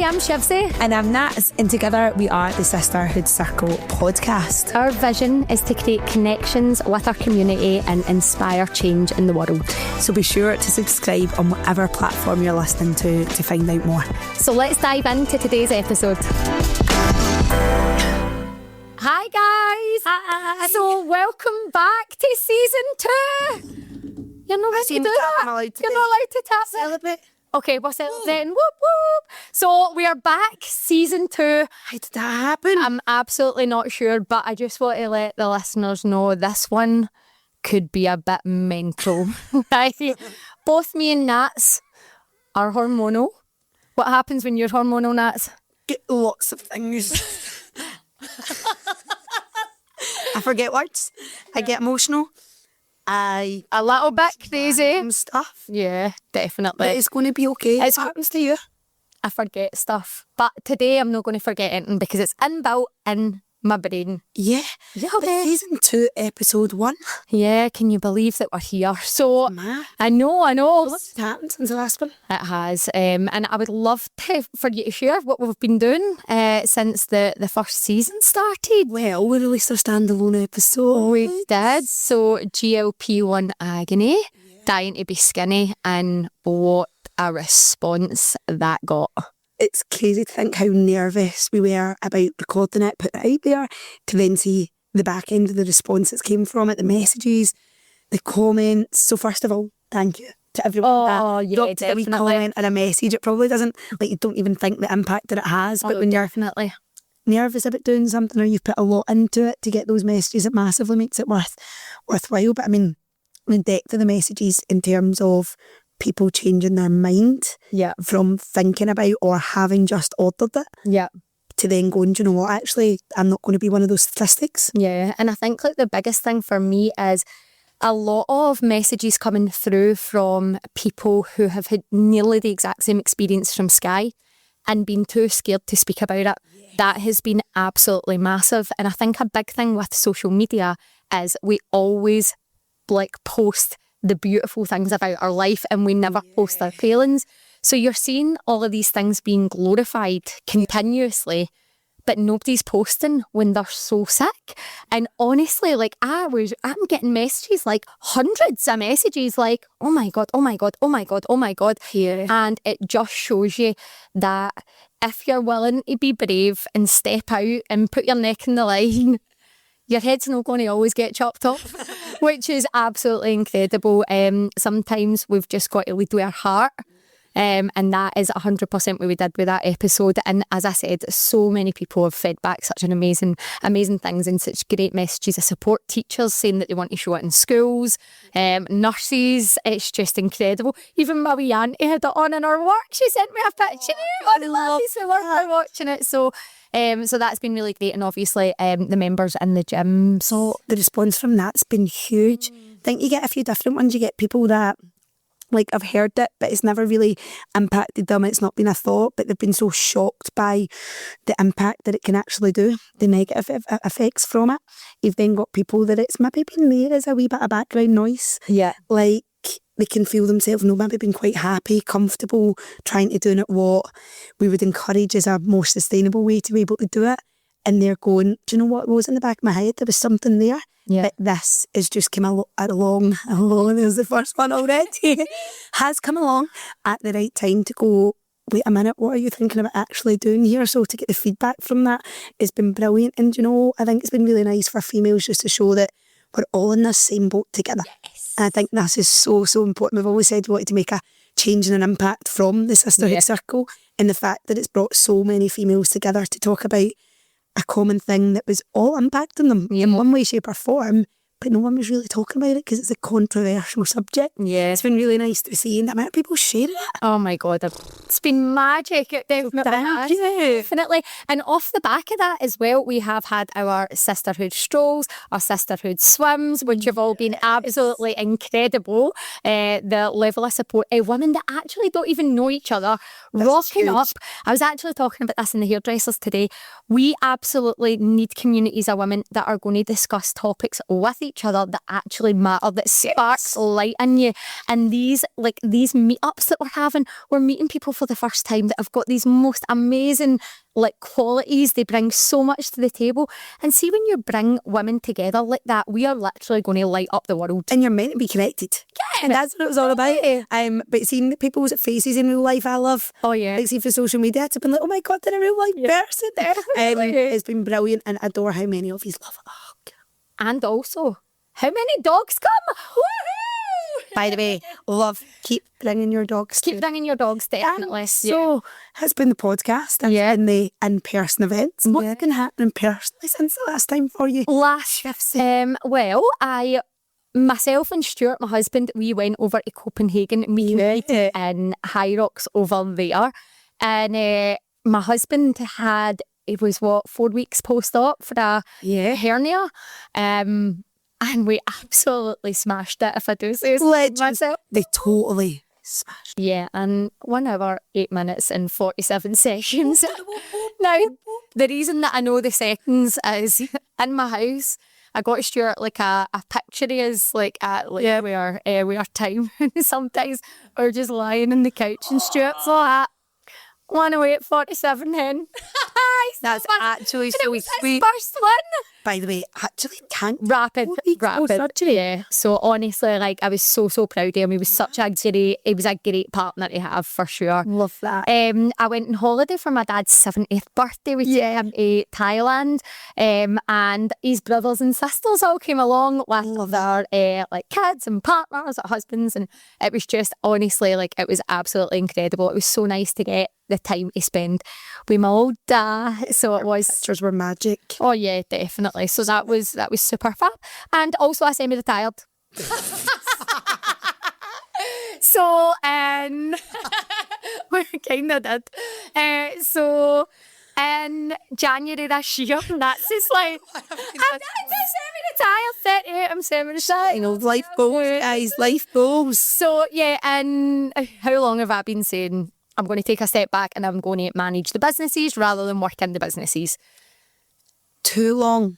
I'm Shivsy. And I'm Nats, and together we are the Sisterhood Circle podcast. Our vision is to create connections with our community and inspire change in the world. So be sure to subscribe on whatever platform you're listening to find out more. So let's dive into today's episode. Hi guys! Hi! So welcome back to season 2. You're not allowed to do that. You're not allowed to tap Celebrate. Okay, we'll celebrate. Whoop whoop. So we are back, season 2. How did that happen? I'm absolutely not sure, but I just want to let the listeners know this one could be a bit mental. Both me and Nats are hormonal. What happens when you're hormonal, Nats? Get lots of things. I forget words. I get emotional. A little bit crazy. Stuff. Yeah, definitely. But it's going to be okay. It happens to you. I forget stuff. But today I'm not going to forget anything because it's inbuilt in my brain. Yeah. But season 2, episode 1. Yeah, can you believe that we're here? So, Man. I know. What's happened since the last one? It has. And I would love for you to share what we've been doing since the first season started. Well, we released our standalone episode. We did. So, GLP-1 agony, dying to be skinny, and what a response that got. It's crazy to think how nervous we were about recording it, putting it out there, to then see the back end of the response that came from it, the messages, the comments. So first of all, thank you to everyone that dropped a wee comment and a message. It probably doesn't, like, you don't even think the impact that it has, but when you're nervous about doing something or you've put a lot into it to get those messages, it massively makes it worthwhile. But I mean, the depth of the messages in terms of people changing their mind from thinking about or having just ordered it to then going, do you know what, actually I'm not going to be one of those statistics. Yeah, and I think like the biggest thing for me is a lot of messages coming through from people who have had nearly the exact same experience from Sky and been too scared to speak about it. That has been absolutely massive. And I think a big thing with social media is we always post the beautiful things about our life and we never post our failings. So you're seeing all of these things being glorified continuously, but nobody's posting when they're so sick. And honestly, I'm getting messages, hundreds of messages, oh my God, oh my God, oh my God, oh my God. Yeah. And it just shows you that if you're willing to be brave and step out and put your neck in the line, your head's not going to always get chopped off, which is absolutely incredible. Sometimes we've just got to lead with our heart. And that is 100% what we did with that episode. And as I said, so many people have fed back such an amazing things and such great messages of support. Teachers saying that they want to show it in schools, nurses, it's just incredible. Even my wee auntie had it on in her work. She sent me a picture. I love her watching it. So that's been really great. And obviously the members in the gym. So the response from that's been huge. I think you get a few different ones. You get people that I've heard it, but it's never really impacted them. It's not been a thought, but they've been so shocked by the impact that it can actually do, the negative effects from it. You've then got people that it's maybe been there as a wee bit of background noise. Yeah. They can feel themselves, maybe being quite happy, comfortable, trying to do it what we would encourage as a more sustainable way to be able to do it. And they're going, do you know what was in the back of my head? There was something there. Yeah. But this has just come along, there's the first one already, has come along at the right time to go, wait a minute, what are you thinking about actually doing here? So to get the feedback from that has been brilliant. And I think it's been really nice for females just to show that we're all in the same boat together. Yes. And I think this is so, so important. We've always said we wanted to make a change and an impact from the Sisterhood Circle, and the fact that it's brought so many females together to talk about a common thing that was all impacting them in one way, shape or form, but no one was really talking about it because it's a controversial subject. Yeah. It's been really nice to see, and the amount of people sharing it. Oh my God, it's been magic. It definitely. And off the back of that as well, we have had our Sisterhood strolls, our Sisterhood swims, which have all been absolutely incredible. The level of support, women that actually don't even know each other, rocking up. I was actually talking about this in the hairdressers today. We absolutely need communities of women that are going to discuss topics with each other that actually matter, that sparks light in you. And these meetups that we're having, we're meeting people for the first time that have got these most amazing qualities. They bring so much to the table. And see, when you bring women together like that, we are literally going to light up the world. And you're meant to be connected. Yeah. And that's what it was all about. But seeing people's faces in real life, I love. Oh yeah. Like, see, for social media, it's been like, oh my God, they're a real life person. It's been brilliant, and I adore how many of you love it. Oh, God. And also, how many dogs come? Woohoo! By the way, keep bringing your dogs. Keep bringing your dogs, definitely. So, has been the podcast and the in-person events. What's been happening personally since the last time for you? Well, myself and Stuart, my husband, we went over to Copenhagen. We met in High Rocks over there. And my husband it was 4 weeks post-op for a hernia. And we absolutely smashed it, if I do say so myself. They totally smashed it. Yeah, and 1 hour, 8 minutes and 47 seconds. Now, the reason that I know the seconds is in my house, I got Stuart a picture of us we are time. Sometimes we're just lying on the couch and Stuart's like 108.47 hen. That's actually so sweet. First one. By the way, actually can't. Rapid. Yeah. So honestly, I was so proud of him. He was he was a great partner to have for sure. Love that. I went on holiday for my dad's 70th birthday with him in Thailand. And his brothers and sisters all came along with their kids and partners, husbands, and it was just honestly it was absolutely incredible. It was so nice to get the time to spend with my old dad. So it was. Pictures were magic. Oh yeah, definitely. So that was super fab. And also I semi-retired. So we kind of did. So in January this year, that's just I'm semi-retired, 38, I'm semi-retired. Life goals, guys, life goals. So yeah, and how long have I been saying I'm going to take a step back and I'm going to manage the businesses rather than work in the businesses? Too long.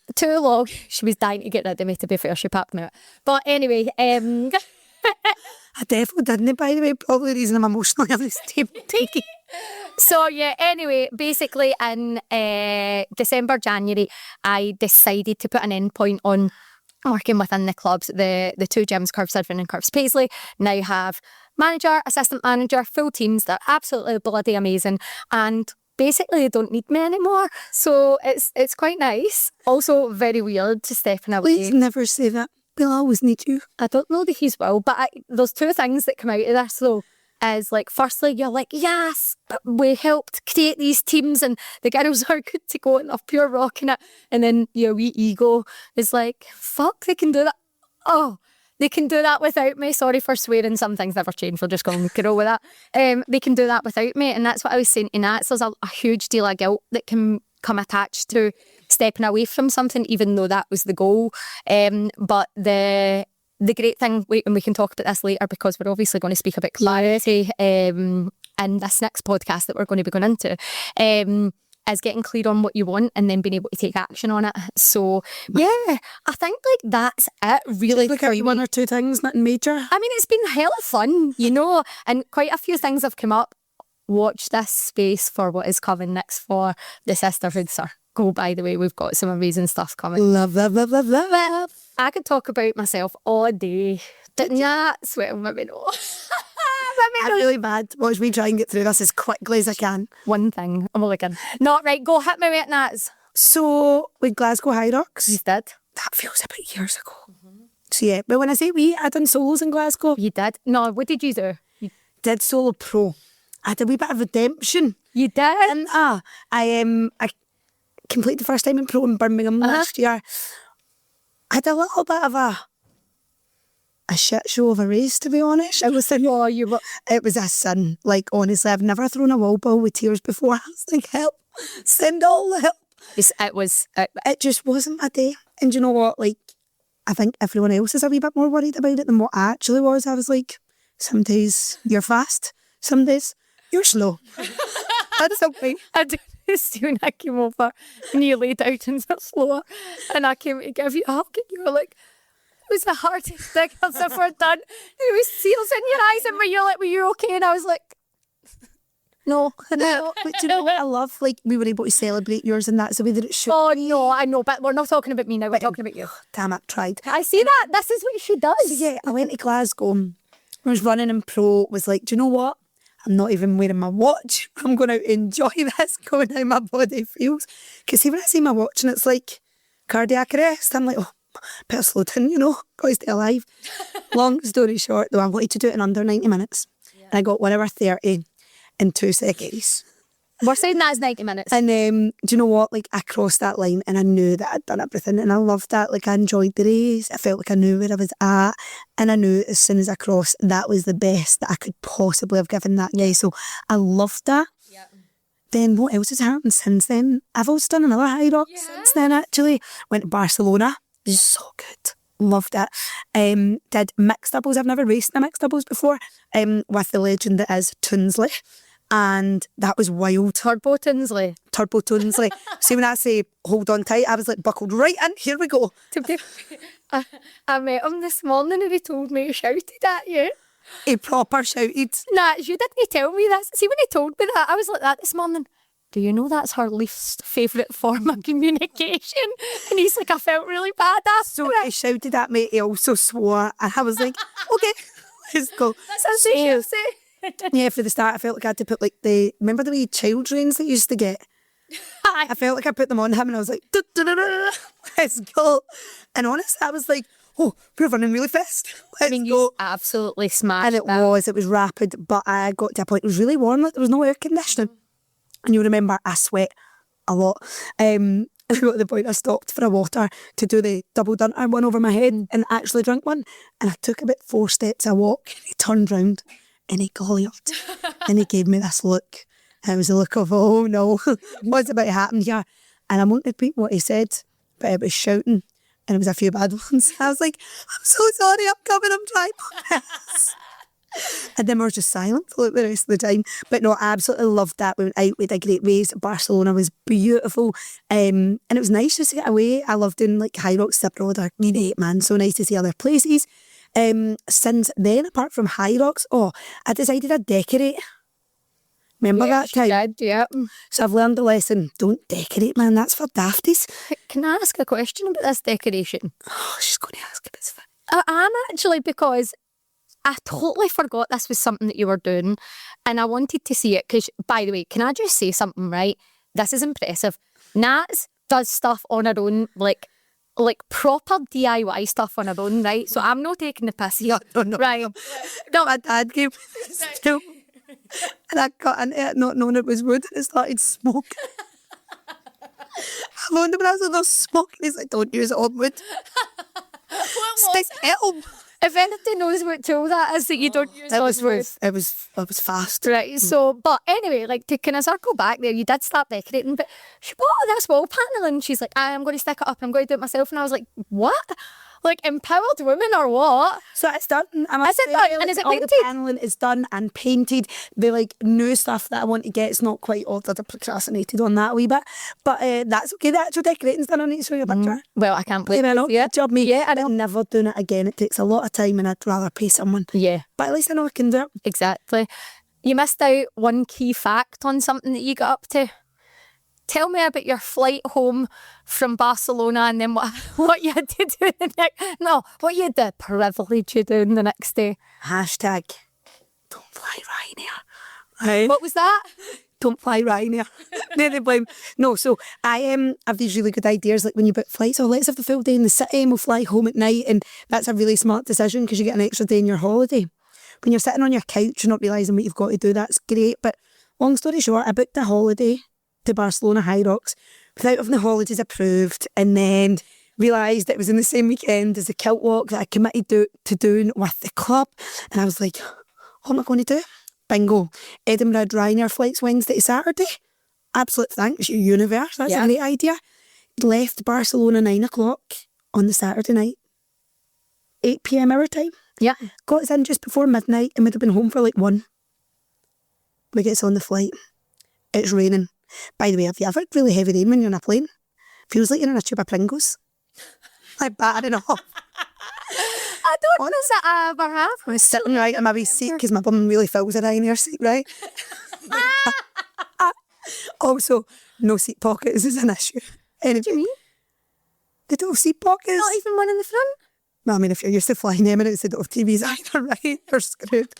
She was dying to get rid of me, to be fair. She packed me out. But anyway, I definitely didn't, by the way. Probably the reason I'm emotionally on this table taking. So yeah, anyway, basically in December, January, I decided to put an end point on working within the clubs. The two gyms, Curve Surfing and Curves Paisley, now have manager, assistant manager, full teams. They're absolutely bloody amazing. And basically they don't need me anymore. So it's quite nice. Also very weird to stepping away. Please never say that. We'll always need you. I don't know that he's will, but there's two things that come out of this though. Is firstly, you're yes, but we helped create these teams and the girls are good to go and they're pure rocking it. And then your wee ego is fuck, they can do that. Oh, they can do that without me. Sorry for swearing, some things never change. We're just going to go with that. They can do that without me. And that's what I was saying to Nats. There's a huge deal of guilt that can come attached to stepping away from something, even though that was the goal. But the great thing, and we can talk about this later because we're obviously going to speak about clarity in this next podcast that we're going to be going into, is getting clear on what you want and then being able to take action on it. So yeah, I think that's it really. Just look at one or two things, nothing major. I mean, it's been hella fun, and quite a few things have come up. Watch this space for what is coming next for the Sisterhood Circle. By the way, we've got some amazing stuff coming. Love. I could talk about myself all day. Didn't you? Sweat on my middle. I'm really bad. Watch me try and get through this as quickly as I can. One thing. I'm looking. Not right. Go hit me with it, Nats. So, with Glasgow High Rocks. You did. That feels about years ago. Mm-hmm. So yeah, but when I say I done solos in Glasgow. You did? No, what did you do? You did solo pro. I had a wee bit of redemption. You did? And I completed the first time in pro in Birmingham last year. I had a little bit of a shit show of a race, to be honest. It was a sin. Honestly, I've never thrown a wall ball with tears before. I was help, send all the help. It just wasn't my day. And you know what? I think everyone else is a wee bit more worried about it than what I actually was. I was some days you're fast, some days you're slow. That's okay. I did this too, and I came over and you laid out and slower, and I came to give you a hug, and you were was the hardest thing I've ever done. There was tears in your eyes and were you okay? And I was like, no. But do you know what I love? Like, we were able to celebrate yours, and that's the way that it should. Oh, no, I know, but we're not talking about me now. We're talking about you. Damn it, tried. I see that. This is what she does. So yeah, I went to Glasgow. I was running in pro. Was like, do you know what? I'm not even wearing my watch. I'm going to enjoy this, going how my body feels. Because see, when I see my watch and it's like cardiac arrest, I'm like, oh, better slow down, got to stay alive. Long story short, though, I wanted to do it in under 90 minutes. Yeah. And I got 1 hour 30 in 2 seconds. We're saying that's 90 minutes. And do you know what? Like, I crossed that line and I knew that I'd done everything, and I loved that. Like, I enjoyed the race. I felt like I knew where I was at, and I knew as soon as I crossed, that was the best that I could possibly have given that guy. So I loved that. Yeah. Then what else has happened since then? I've also done another high rock since then, actually. Went to Barcelona. So good. Loved it. Did mixed doubles. I've never raced in a mixed doubles before. With the legend that is Toonsley. And that was wild. Turbo Toonsley. See, when I say hold on tight, I was like buckled right in. Here we go. I met him this morning and he told me he shouted at you. He proper shouted. Nah, you didn't tell me that. See, when he told me that, I was like that this morning. Do you know that's her least favourite form of communication? And he's like, I felt really bad after So he shouted at me. He also swore. And I was like, okay, let's go. That's a Shivsy. Yeah, for the start, I felt like I had to put remember the wee child reins that you used to get? I felt like I put them on him and I was like, let's go. And honestly, I was like, oh, we're running really fast. Let's go. You absolutely smashed And it was rapid, but I got to a point, it was really warm, like there was no air conditioning. And you remember, I sweat a lot. And I got to the point I stopped for a water to do the double dunter one over my head and actually drink one. And I took about 4 steps a walk and he turned round. And he glowed and he gave me this look. And it was a look of, oh no, what's about to happen here? And I won't repeat what he said, but it was shouting and it was a few bad ones. I was like, I'm so sorry, I'm coming, I'm trying my best. And then we were just silent for the rest of the time. But no, I absolutely loved that. We went out, we had a great race. Barcelona was beautiful. And it was nice just to get away. I loved doing like high rocks abroad. I hate, man, so nice to see other places. Since then, apart from high rocks, I decided I'd decorate. Remember that time? Did, yeah. So I've learned the lesson. Don't decorate, man. That's for dafties. Can I ask a question about this decoration? Oh, she's going to ask if it's fun. I am actually, because I totally forgot this was something that you were doing and I wanted to see it because, by the way, can I just say something, right? This is impressive. Nats does stuff on her own, like proper DIY stuff on her own, right? So I'm not taking the piss here. No. Right. No, my dad gave me this too. And I got into it not knowing it was wood and it started smoking. I phoned him and I was like, there's smoke. And he's like, don't use it on wood. Stick metal. If anybody knows what tool that is that you don't use on wood. It was fast. Right, so, but anyway, like to kind of circle back there, you did start decorating, but she bought this wall panel and she's like, I'm going to stick it up, I'm going to do it myself. And I was like, what? Like empowered women or what? So it's done. Is it done? And is it all painted? The paneling is done and painted. The like new stuff that I want to get, it's not quite ordered. I procrastinated on that a wee bit. But that's okay. The actual decorating's done. I need to show you a picture. Well, I can't wait. Yeah, good job, me. Yeah, I know. I'm never doing it again. It takes a lot of time and I'd rather pay someone. Yeah. But at least I know I can do it. Exactly. You missed out one key fact on something that you got up to. Tell me about your flight home from Barcelona and then what you had to do what you had the privilege of doing the next day. Hashtag don't fly Ryanair. Right? What was that? Don't fly Ryanair. They blame. No, so I have these really good ideas, like when you book flights, let's have the full day in the city and we'll fly home at night, and that's a really smart decision because you get an extra day in your holiday. When you're sitting on your couch and not realising what you've got to do, that's great. But long story short, I booked a holiday to Barcelona High Rocks without having the holidays approved, and then realised it was in the same weekend as the kilt walk that I committed to doing with the club, and I was like, what am I going to do? Bingo. Edinburgh Ryanair flights Wednesday to Saturday. Absolute thanks, universe. That's a great idea. Left Barcelona 9 o'clock on the Saturday night. 8 p.m. our time. Yeah. Got us in just before midnight and we'd have been home for like 1. We get on the flight. It's raining. By the way, have you ever had really heavy rain when you're in a plane? Feels like you're in a tube of Pringles. like batting off. I don't know that I ever have. I was sitting right in my wee seat because my bum really fills a in her seat, right? Also, no seat pockets is an issue. Anyway, What do you mean? they don't have seat pockets. Not even one in the front? No, I mean, if you're used to flying Emirates, they don't have TVs either, right? You're screwed.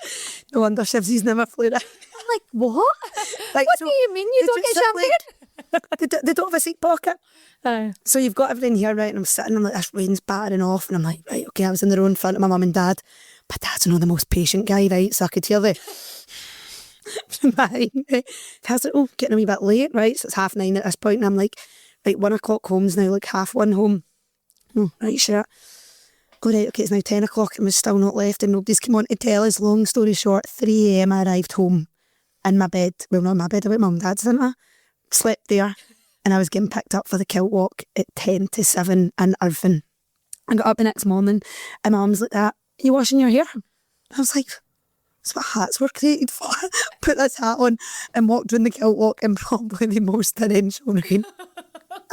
No wonder Shivsy's never flew it. I'm like, what? Like, What so do you mean you they don't just get sit champagne? they don't have a seat pocket. So you've got everything here, right? And I'm sitting, I'm like, this rain's battering off. And I'm like, right, okay, I was in the row in front of my mum and dad. My dad's not the most patient guy, right? So I could hear the... Dad's like, oh, getting a wee bit late, right? So it's 9:30 at this point. And I'm like, right, 1 o'clock home's now, like 1:30 home. Oh, right, sure. Oh, right, okay, it's now 10 o'clock and we're still not left and nobody's come on to tell us. Long story short, 3 a.m. I arrived home in my bed. Well, not in my bed, I went to mum and dad's, didn't I? Slept there. And I was getting picked up for the kilt walk at 10 to 7 in Irvine. I got up the next morning and my mum's like, that, you washing your hair? I was like, that's what hats were created for. Put this hat on and walked around the kilt walk in probably the most torrential rain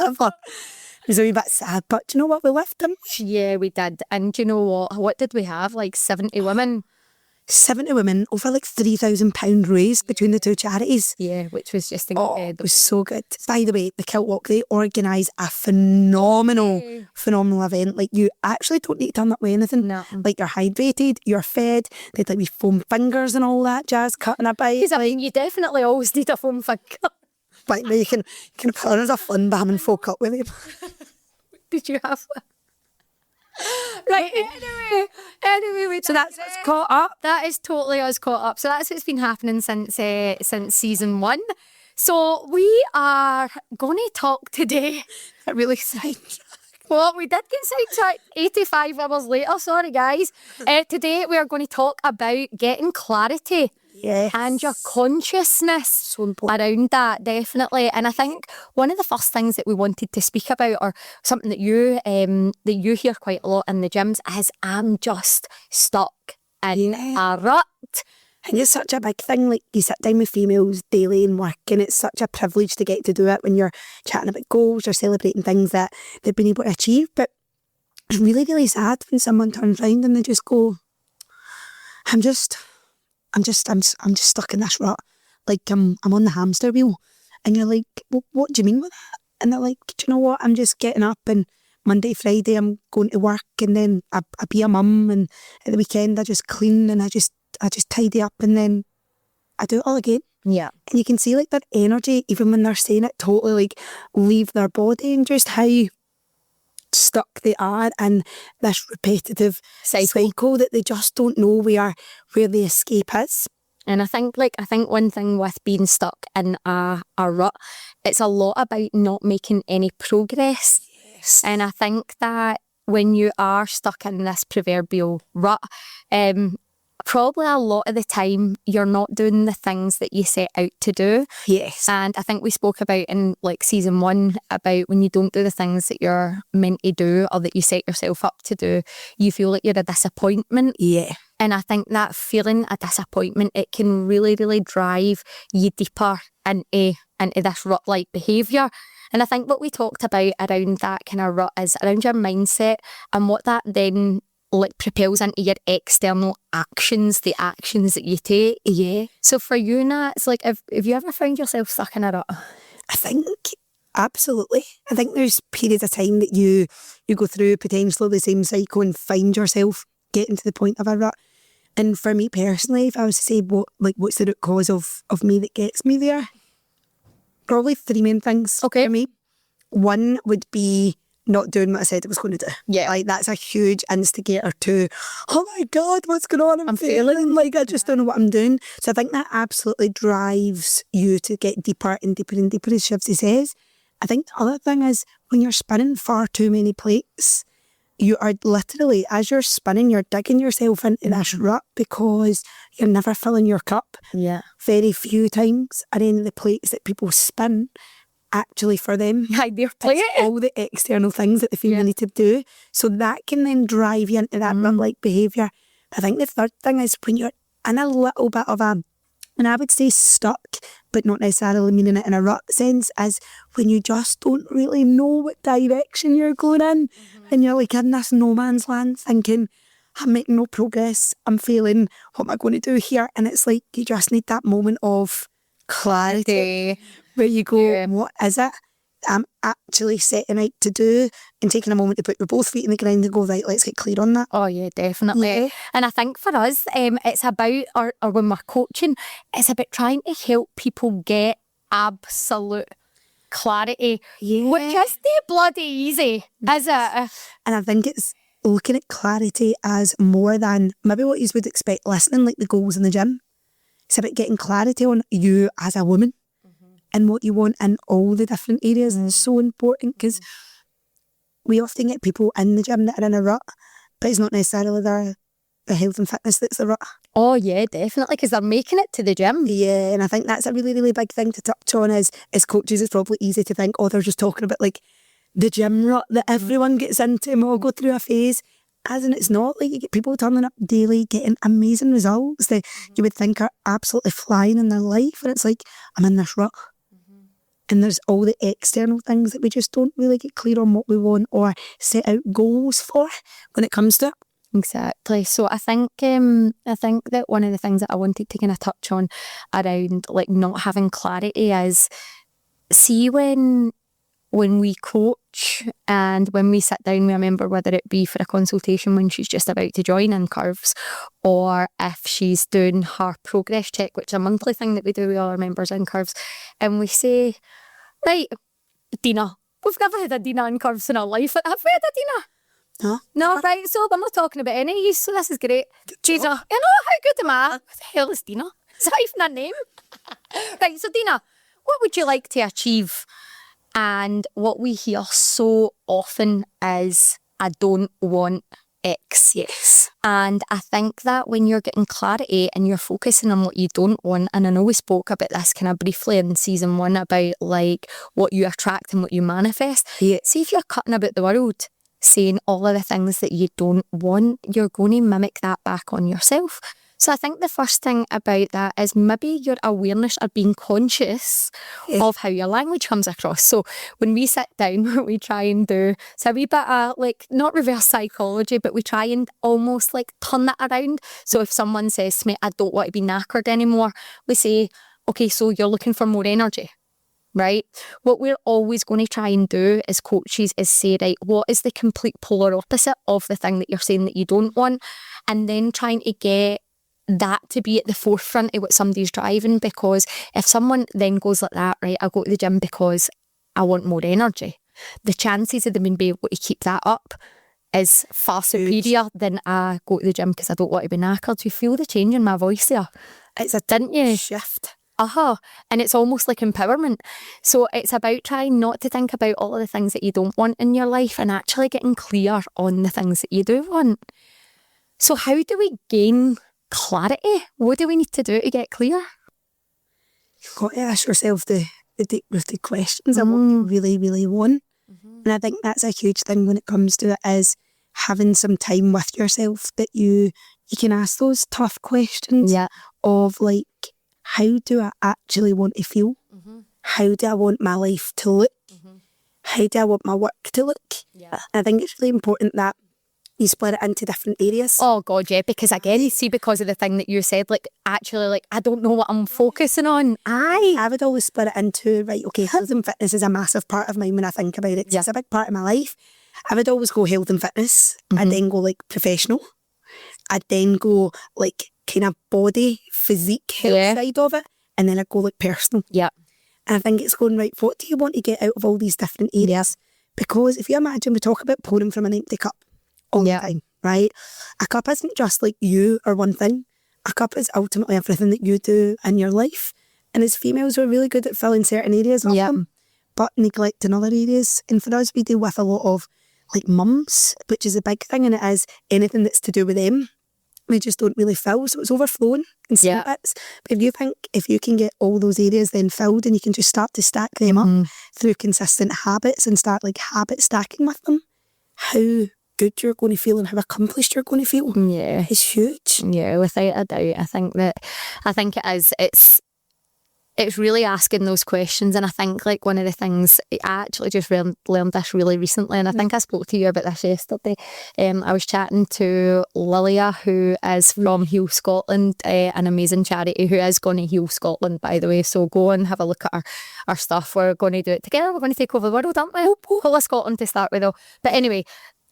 ever. It was a wee bit sad, but do you know what? We left them. Yeah, we did. And do you know what? What did we have? Like 70 women? 70 women, over like £3,000 raised between the two charities. Yeah, which was just Oh, incredible. it was so good. By the way, the Kilt Walk, they organise a phenomenal event. Like, you actually don't need to turn up with anything. No. Like, you're hydrated, you're fed, they had like wee foam fingers and all that jazz, cutting a bite. Because I mean, you definitely always need a foam finger. Like, you can put on as a fun bamming folk up with him. Did you have one? Right, anyway, So that's what's caught up. That is totally us caught up. So that's what's been happening since season 1. So we are going to talk today. It really sidetracked. Well, we did get sidetracked 85 hours later. Sorry, guys. Today we are going to talk about getting clarity. Yes. And your consciousness So important. around that, definitely. And I think one of the first things that we wanted to speak about, or something that you hear quite a lot in the gyms, is I'm just stuck in a rut. And it's such a big thing, like you sit down with females daily and work, and it's such a privilege to get to do it when you're chatting about goals, you're celebrating things that they've been able to achieve. But it's really, really sad when someone turns around and they just go, I'm just stuck in this rut. Like, I'm on the hamster wheel. And you're like, well, what do you mean with that? And they're like, do you know what? I'm just getting up, and Monday, Friday, I'm going to work, and then I be a mum, and at the weekend I just clean and I just tidy up, and then I do it all again. Yeah. And you can see like their energy, even when they're saying it, totally like leave their body, and just how stuck they are in this repetitive cycle that they just don't know where the escape is. And I think one thing with being stuck in a rut, it's a lot about not making any progress. Yes. And I think that when you are stuck in this proverbial rut, probably a lot of the time you're not doing the things that you set out to do. Yes. And I think we spoke about in like season 1 about when you don't do the things that you're meant to do or that you set yourself up to do, you feel like you're a disappointment. Yeah. And I think that feeling a disappointment, it can really, really drive you deeper into this rut-like behaviour. And I think what we talked about around that kind of rut is around your mindset and what that then like propels into your external actions, the actions that you take. Yeah. So for you, Nat, it's like, have you ever found yourself stuck in a rut? I think absolutely. I think there's periods of time that you go through potentially the same cycle and find yourself getting to the point of a rut. And for me personally, if I was to say what's the root cause of me that gets me there, probably 3 main things for me. One would be not doing what I said I was going to do. Yeah. Like, that's a huge instigator to, oh my God, what's going on? I'm failing. Like, I just don't know what I'm doing. So I think that absolutely drives you to get deeper and deeper and deeper, as Shivsy says. I think the other thing is when you're spinning far too many plates, you are literally, as you're spinning, you're digging yourself into this rut because you're never filling your cup. Yeah. Very few times are any of the plates that people spin actually for them. They're playing It's all the external things that they feel they need to do. So that can then drive you into that rut-like behaviour. I think the third thing is when you're in a little bit of a And I would say stuck, but not necessarily meaning it in a rut sense, as when you just don't really know what direction you're going in. And you're like in this no man's land thinking, I'm making no progress, I'm failing, what am I going to do here? And it's like you just need that moment of clarity where you go, what is it I'm actually setting out to do, and taking a moment to put your both feet in the ground and go, right, let's get clear on that. Oh yeah, definitely. Yeah. And I think for us, it's about, or when we're coaching, it's about trying to help people get absolute clarity, which is the bloody easy, is it? And I think it's looking at clarity as more than maybe what you would expect listening, like the goals in the gym. It's about getting clarity on you as a woman and what you want in all the different areas. And it's so important because we often get people in the gym that are in a rut, but it's not necessarily their health and fitness that's the rut. Oh yeah, definitely, because they're making it to the gym. Yeah, and I think that's a really, really big thing to touch on. Is as coaches, it's probably easy to think, oh, they're just talking about like the gym rut that everyone gets into and we all go through a phase. As in, it's not. Like, you get people turning up daily getting amazing results that you would think are absolutely flying in their life, and it's like, I'm in this rut. And there's all the external things that we just don't really get clear on what we want or set out goals for when it comes to it. Exactly. So I think that one of the things that I wanted to kind of touch on around like not having clarity is, see when we coach and when we sit down, we remember whether it be for a consultation when she's just about to join in Curves, or if she's doing her progress check, which is a monthly thing that we do with all our members in Curves, and we say, right, Dina, we've never had a Dina in Curves in our life. Have we had a Dina? No, right, so we're not talking about any of you, so this is great. Dina, you know, how good am I? What the hell is Dina? Is that even a name? Right, so Dina, what would you like to achieve? And what we hear so often is, I don't want X. Yes. And I think that when you're getting clarity and you're focusing on what you don't want, and I know we spoke about this kind of briefly in season 1 about like what you attract and what you manifest. Yeah. See, if you're cutting about the world saying all of the things that you don't want, you're going to mimic that back on yourself. So I think the first thing about that is maybe your awareness or being conscious of how your language comes across. So when we sit down, we try and do, it's a wee bit of like, not reverse psychology, but we try and almost like turn that around. So if someone says to me, I don't want to be knackered anymore, we say, okay, so you're looking for more energy. Right? What we're always going to try and do as coaches is say, right, what is the complete polar opposite of the thing that you're saying that you don't want? And then trying to get that to be at the forefront of what somebody's driving, because if someone then goes like that, right, I go to the gym because I want more energy, the chances of them being able to keep that up is far superior than I go to the gym because I don't want to be knackered. You feel the change in my voice there? It's a didn't you? shift. And it's almost like empowerment. So it's about trying not to think about all of the things that you don't want in your life and actually getting clear on the things that you do want. So how do we gain clarity? What do we need to do to get clear? You've got to ask yourself the deep-rooted questions of what you really, really want. And I think that's a huge thing when it comes to it, is having some time with yourself that you can ask those tough questions of like, how do I actually want to feel? How do I want my life to look? How do I want my work to look? And I think it's really important that you split it into different areas. Oh God, yeah, because again, you see, because of the thing that you said, like actually, like I don't know what I'm focusing on. I would always split it into, right, okay, health and fitness is a massive part of mine when I think about it. It's a big part of my life. I would always go health and fitness. I'd then go like professional. I'd then go like kind of body, physique, health side of it. And then I'd go like personal. And I think it's going, right, what do you want to get out of all these different areas? Because if you imagine, we talk about pouring from an empty cup all the time, right? A cup isn't just like you or one thing. A cup is ultimately everything that you do in your life. And as females, we're really good at filling certain areas of them, but neglecting other areas. And for us, we deal with a lot of like mums, which is a big thing, and it is anything that's to do with them. We just don't really fill, so it's overflowing in some bits. But if you can get all those areas then filled, and you can just start to stack them up through consistent habits and start like habit stacking with them, how good you're going to feel and how accomplished you're going to feel. Yeah. It's huge. Yeah, without a doubt. I think it is. It's really asking those questions, and I think like one of the things I actually just learned this really recently, and I think I spoke to you about this yesterday. I was chatting to Lilia, who is from Heal Scotland, an amazing charity who is going to heal Scotland, by the way. So go and have a look at our stuff. We're going to do it together. We're going to take over the world, aren't we? Whole of Scotland to start with, though. But anyway,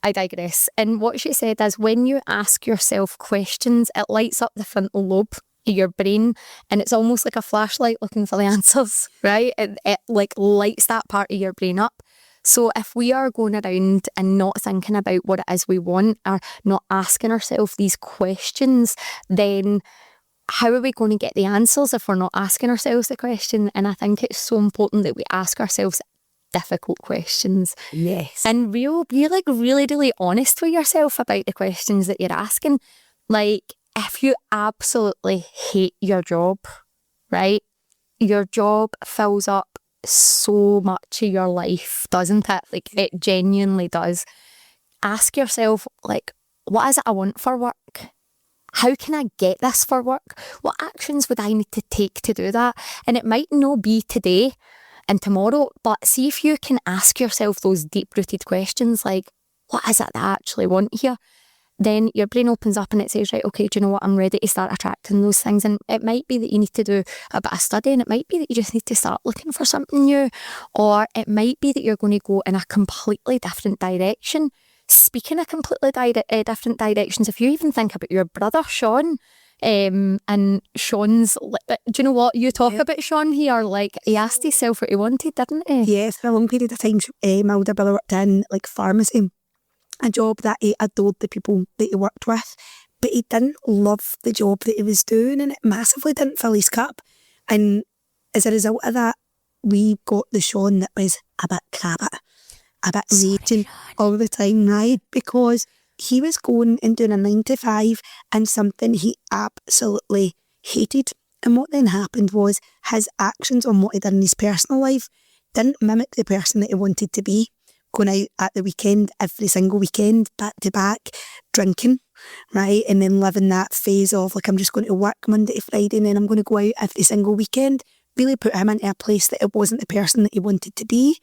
I digress. And what she said is, when you ask yourself questions, it lights up the frontal lobe of your brain, and it's almost like a flashlight looking for the answers, right? It like lights that part of your brain up. So if we are going around and not thinking about what it is we want, or not asking ourselves these questions, then how are we going to get the answers if we're not asking ourselves the question? And I think it's so important that we ask ourselves difficult questions. Yes. And be like really, really honest with yourself about the questions that you're asking. Like, if you absolutely hate your job, right? Your job fills up so much of your life, doesn't it? Like, it genuinely does. Ask yourself, like, what is it I want for work? How can I get this for work? What actions would I need to take to do that? And it might not be today and tomorrow, but see if you can ask yourself those deep-rooted questions, like, what is it that I actually want here? Then your brain opens up and it says, right, okay, do you know what? I'm ready to start attracting those things. And it might be that you need to do a bit of study, and it might be that you just need to start looking for something new, or it might be that you're going to go in a completely different direction. Speaking of completely different directions, if you even think about your brother, Sean, and Sean's, do you know what? You talk about Sean here, like, he asked himself what he wanted, didn't he? Yes, for a long period of time, my older brother worked in like pharmacy, a job that he adored the people that he worked with, but he didn't love the job that he was doing, and it massively didn't fill his cup. And as a result of that, we got the Sean that was a bit crabby, a bit raging all the time, right? Because he was going and doing a 9 to 5 and something he absolutely hated. And what then happened was his actions on what he did in his personal life didn't mimic the person that he wanted to be. Going out at the weekend, every single weekend, back to back, drinking, right? And then living that phase of like, I'm just going to work Monday to Friday and then I'm going to go out every single weekend. Really put him into a place that it wasn't the person that he wanted to be.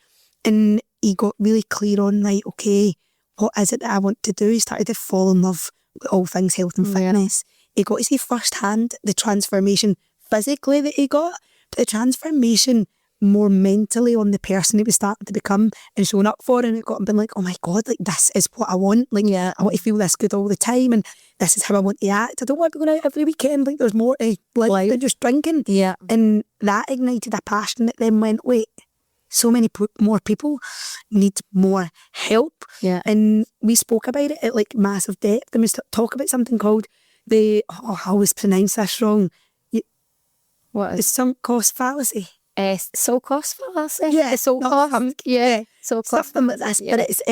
And he got really clear on, right, okay, what is it that I want to do? He started to fall in love with all things health and fitness. He got to see firsthand the transformation physically that he got, but the transformation more mentally on the person he was starting to become and showing up for, and it got him being like, oh my God, like this is what I want. Like, I want to feel this good all the time, and this is how I want to act. I don't want to be going out every weekend. Like, there's more to life than just drinking. Yeah. And that ignited a passion that then went, wait, so many more people need more help. Yeah. And we spoke about it at like massive depth, and we talk about something called I always pronounce this wrong. What is the sunk cost fallacy. Soul cost fallacy? Yeah, Soul cost. yeah. Soul cost. Something like this, but it's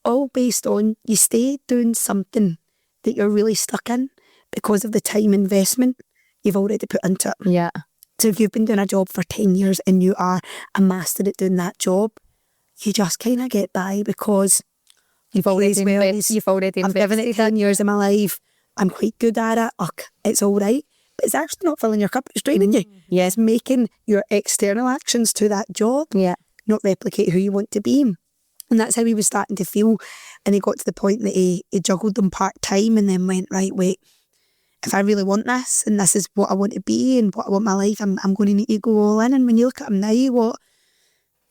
all based on you stay doing something that you're really stuck in because of the time investment you've already put into it. Yeah. So if you've been doing a job for 10 years and you are a master at doing that job, you just kind of get by because You've already I've given it 10 years of my life. I'm quite good at it. It's all right. But it's actually not filling your cup. It's draining you. Yeah. It's making your external actions to that job not replicate who you want to be. And that's how he was starting to feel. And he got to the point that he juggled them part-time and then went, right, wait, if I really want this and this is what I want to be and what I want my life, I'm going to need to go all in. And when you look at him now,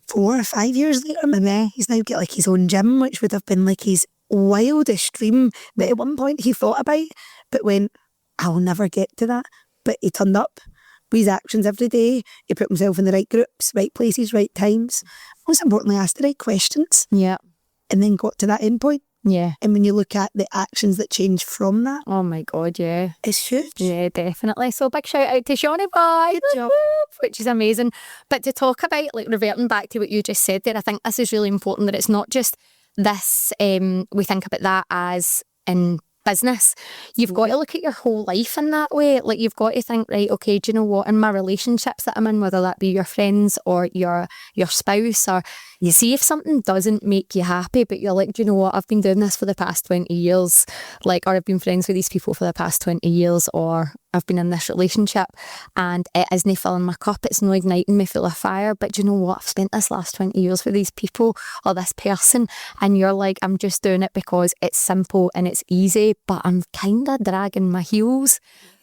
4 or 5 years later, maybe, he's now got like his own gym, which would have been like his wildest dream that at one point he thought about, but went, I'll never get to that. But he turned up with his actions every day. He put himself in the right groups, right places, right times. Most importantly, asked the right questions. Yeah. And then got to that end point. Yeah. And when you look at the actions that change from that, Oh my God, yeah. it's huge. Yeah, definitely. So big shout out to Shawnee Boy, which is amazing. But to talk about, like, reverting back to what you just said there, I think this is really important, that it's not just this, we think about that as in business. You've got to look at your whole life in that way. Like, you've got to think, right, okay, do you know what, in my relationships that I'm in, whether that be your friends or your spouse, or you see if something doesn't make you happy, but you're like, do you know what, I've been doing this for the past 20 years, like, or I've been friends with these people for the past 20 years, or I've been in this relationship and it isn't filling my cup, it's not igniting me full of fire, but do you know what, I've spent this last 20 years with these people or this person, and you're like, I'm just doing it because it's simple and it's easy, but I'm kind of dragging my heels.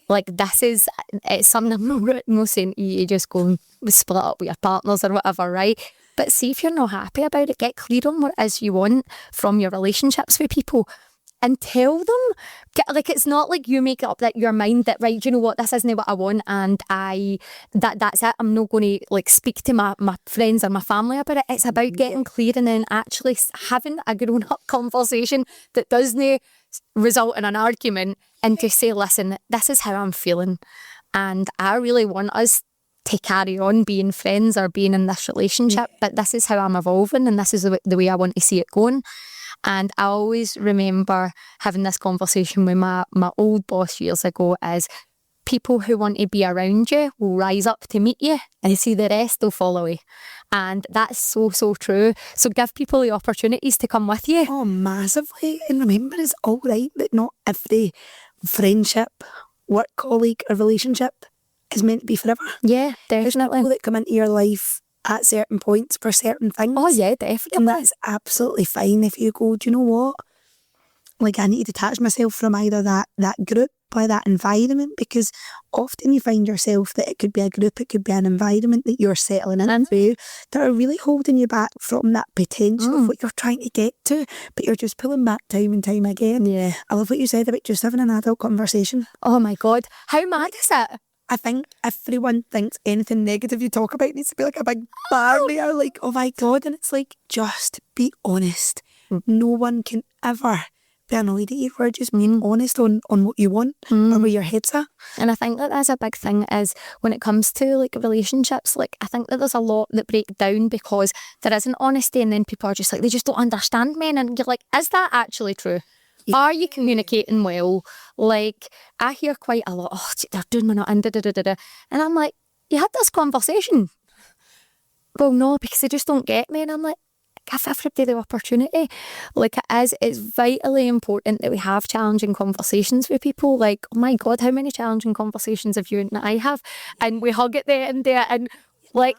Like, it's something I'm not saying you just go and split up with your partners or whatever, right? But see if you're not happy about it, get clear on what it is you want from your relationships with people. And tell them, like, it's not like you make up that your mind that, right, do you know what, this isn't what I want, and that's it, I'm not going to like speak to my friends or my family about it. It's about getting clear and then actually having a grown up conversation that doesn't result in an argument, and to say, listen, this is how I'm feeling, and I really want us to carry on being friends or being in this relationship, but this is how I'm evolving and this is the way I want to see it going. And I always remember having this conversation with my old boss years ago, is people who want to be around you will rise up to meet you, and see the rest will follow you. And that's so, so true. So give people the opportunities to come with you. Oh, massively. And remember, it's all right that not every friendship, work colleague or relationship is meant to be forever. Yeah, There's definitely. people that come into your life at certain points for certain things. Oh yeah, definitely. And that's absolutely fine if you go, do you know what? Like, I need to detach myself from either that group or that environment, because often you find yourself that it could be a group, it could be an environment that you're settling into that are really holding you back from that potential of what you're trying to get to, but you're just pulling back time and time again. Yeah. I love what you said about just having an adult conversation. Oh my God, how mad is it? I think everyone thinks anything negative you talk about needs to be like a big barrier, like, oh my God. And it's like, just be honest. No one can ever be annoyed at you for just being honest on what you want or where your head's at. And I think that that's a big thing, is when it comes to like relationships, like, I think that there's a lot that break down because there isn't honesty, and then people are just like, they just don't understand men, and you're like, is that actually true? Are you communicating well? Like, I hear quite a lot, oh, they're doing me not in, and I'm like, you had this conversation. Well, no, because they just don't get me. And I'm like, give everybody the opportunity. Like, it's vitally important that we have challenging conversations with people. Like, oh my God, how many challenging conversations have you and I have? And we hug at the end there, and like,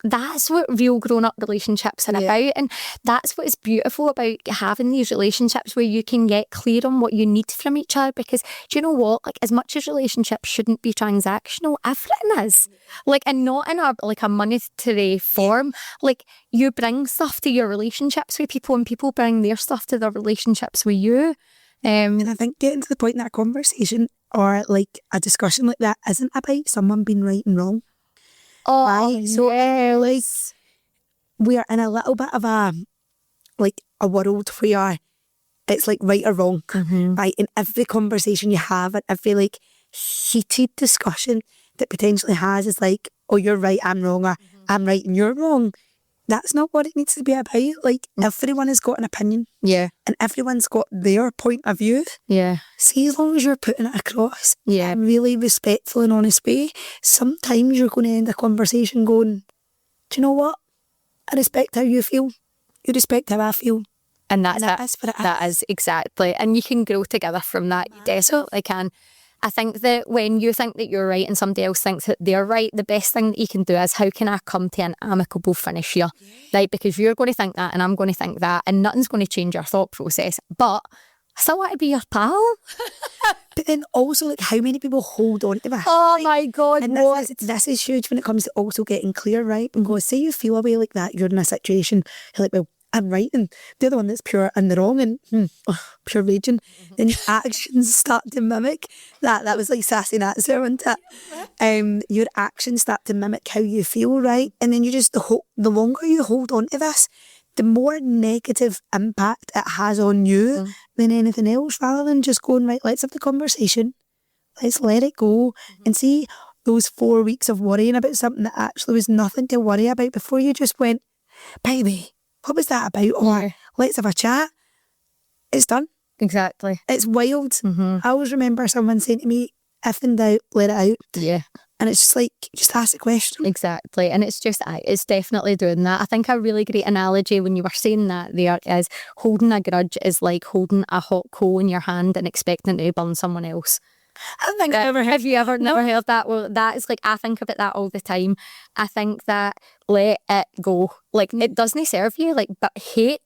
that's what real grown-up relationships are about, and that's what is beautiful about having these relationships where you can get clear on what you need from each other. Because do you know what, like, as much as relationships shouldn't be transactional, everything is, like, and not in a monetary form. Like, you bring stuff to your relationships with people, and people bring their stuff to their relationships with you. And I think getting to the point in that conversation or like a discussion like that isn't about someone being right and wrong. Oh, right? So like, we are in a little bit of a world where it's like right or wrong, right? In every conversation you have, and every like heated discussion that potentially has is like, oh, you're right, I'm wrong, or I'm right and you're wrong. That's not what it needs to be about. Like, everyone has got an opinion. Yeah. And everyone's got their point of view. Yeah. See, as long as you're putting it across in Yeah. a really respectful and honest way, sometimes you're going to end a conversation going, do you know what? I respect how you feel. You respect how I feel. And that's that is what it That is exactly. And you can grow together from that. You definitely can. I think that when you think that you're right and somebody else thinks that they're right, the best thing that you can do is, how can I come to an amicable finish here? Right? Because you're going to think that and I'm going to think that, and nothing's going to change your thought process. But I still want to be your pal. But then also, like, how many people hold on to this? Oh my God. And this is huge when it comes to also getting clear, right? And go, say you feel a way like that, you're in a situation, you're like, well, I'm right, and the other one that's pure in the wrong, and pure raging. Then your actions start to mimic that. That was like Sassy Nats there, wasn't it? Your actions start to mimic how you feel, right? And then you just, the longer you hold on to this, the more negative impact it has on you than anything else, rather than just going, right, let's have the conversation, let's let it go, and see those 4 weeks of worrying about something that actually was nothing to worry about before you just went, baby, what was that about? Or let's have a chat. It's done. Exactly. It's wild. I always remember someone saying to me, if in doubt, let it out. Yeah. And it's just like, just ask the question. Exactly. And it's just, it's definitely doing that. I think a really great analogy when you were saying that there is holding a grudge is like holding a hot coal in your hand and expecting to burn someone else. I don't think I've ever heard. Have you ever never heard that? Well, that is like, I think about that all the time. I think that let it go. Like, it doesn't serve you. Like, but hate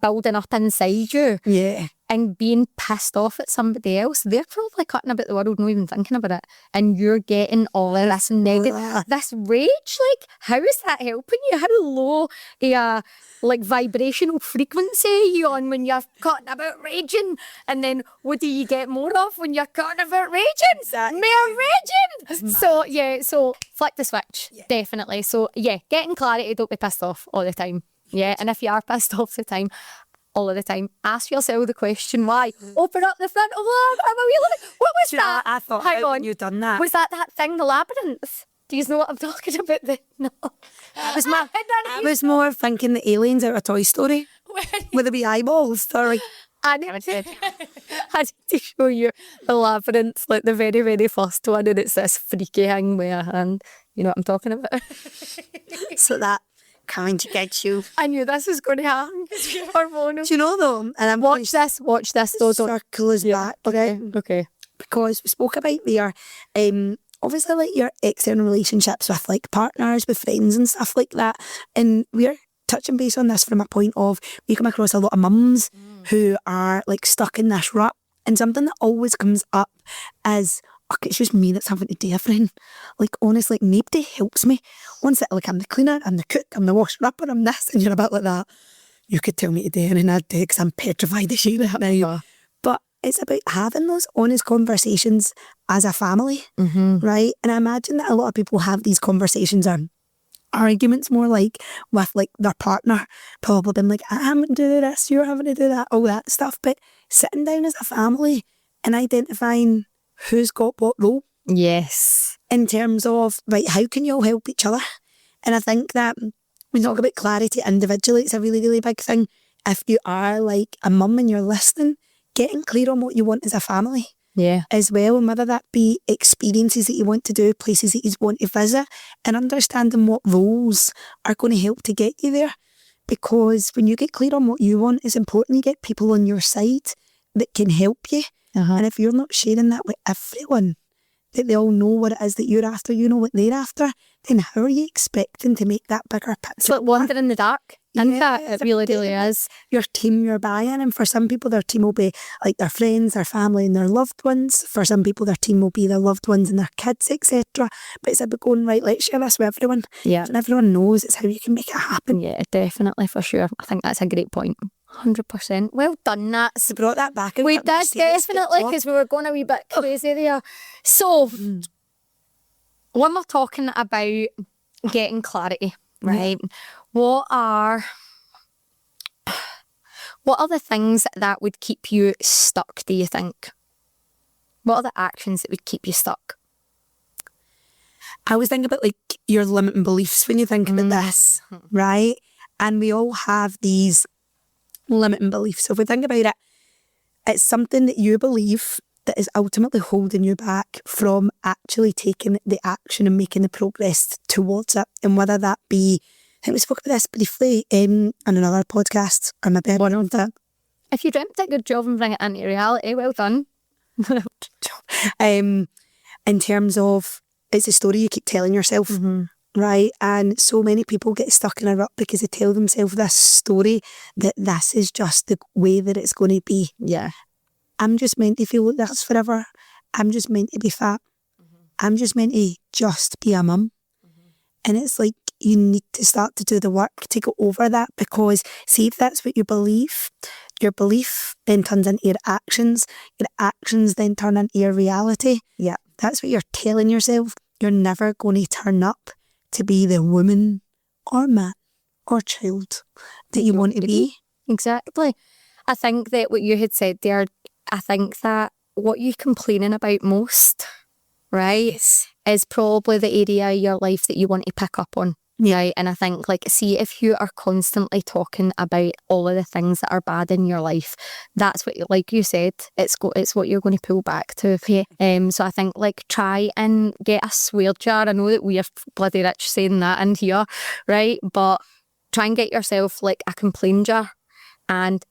building up inside you. Yeah. And being pissed off at somebody else, they're probably cutting about the world, not even thinking about it. And you're getting all of this negative, this rage. Like, how is that helping you? How low a like vibrational frequency are you on when you're cutting about raging? And then what do you get more of when you're cutting about raging? Exactly. More raging. So yeah, so flick the switch, definitely. So yeah, getting clarity, don't be pissed off all the time. Yeah, and if you are pissed off the time, all of the time, ask yourself the question why. Open up the front of the what was that? I thought, hang how on, you've done that? was that thing, the labyrinth? Do you know what I'm talking about? No. I was more thinking the aliens out of Toy Story with the wee eyeballs. Sorry. I never did. I need to show you the labyrinth, like the very, very first one, and it's this freaky thing with a hand. You know what I'm talking about? So that kind of gets you. I knew this was going to happen. Do you know though? And I'm watch this. Those circle us back. Okay. Because we spoke about there, obviously like your external relationships with like partners, with friends and stuff like that. And we're touching base on this from a point of, we come across a lot of mums who are like stuck in this rut. And something that always comes up is, it's just me that's having to do everything. Like, honestly, nobody helps me. Once like, I'm the cleaner, I'm the cook, I'm the washing up, I'm this, and you're a bit like that. You could tell me to do anything I'd do because I'm petrified of shame right now. But it's about having those honest conversations as a family, right? And I imagine that a lot of people have these conversations on arguments more like with like their partner, probably been like, I'm having to do this, you're having to do that, all that stuff. But sitting down as a family and identifying who's got what role. Yes. In terms of, right, how can you all help each other? And I think that when we talk about clarity individually, it's a really, really big thing. If you are like a mum and you're listening, getting clear on what you want as a family. Yeah. As well, and whether that be experiences that you want to do, places that you want to visit, and understanding what roles are going to help to get you there. Because when you get clear on what you want, it's important you get people on your side that can help you. And if you're not sharing that with everyone, that they all know what it is that you're after, you know what they're after, then how are you expecting to make that bigger picture? It's like wandering in the dark. In fact, it really, really is. Your team, your buy-in, and for some people their team will be like their friends, their family and their loved ones. For some people their team will be their loved ones and their kids, etc. But it's about going, right, let's share this with everyone. Yeah. And everyone knows it's how you can make it happen. Yeah, definitely, for sure. I think that's a great point. 100%. Well done, Nats. We brought that back. We did, definitely, because we were going a wee bit crazy there. So, when we're talking about getting clarity, right, what are the things that would keep you stuck, do you think? What are the actions that would keep you stuck? I always think about like your limiting beliefs when you think about this, right? And we all have these limiting beliefs. So if we think about it, it's something that you believe that is ultimately holding you back from actually taking the action and making the progress towards it. And whether that be, I think we spoke about this briefly in another podcast, or maybe one of them. If you dreamt a good job and bring it into reality, well done. In terms of, it's a story you keep telling yourself, right? And so many people get stuck in a rut because they tell themselves this story that this is just the way that it's going to be. Yeah. I'm just meant to feel like this forever. I'm just meant to be fat. I'm just meant to just be a mum. And it's like, you need to start to do the work to go over that, because see, if that's what you believe, your belief then turns into your actions then turn into your reality. Yeah. That's what you're telling yourself. You're never going to turn up to be the woman or man or child that you want to be. Exactly. I think that what you had said there, I think that what you're complaining about most, right, is probably the area of your life that you want to pick up on. Right, and I think, like, see, if you are constantly talking about all of the things that are bad in your life, that's what, like you said, it's what you're going to pull back to. So I think, like, try and get a swear jar. I know that we are bloody rich saying that in here, right? But try and get yourself, like, a complaint jar and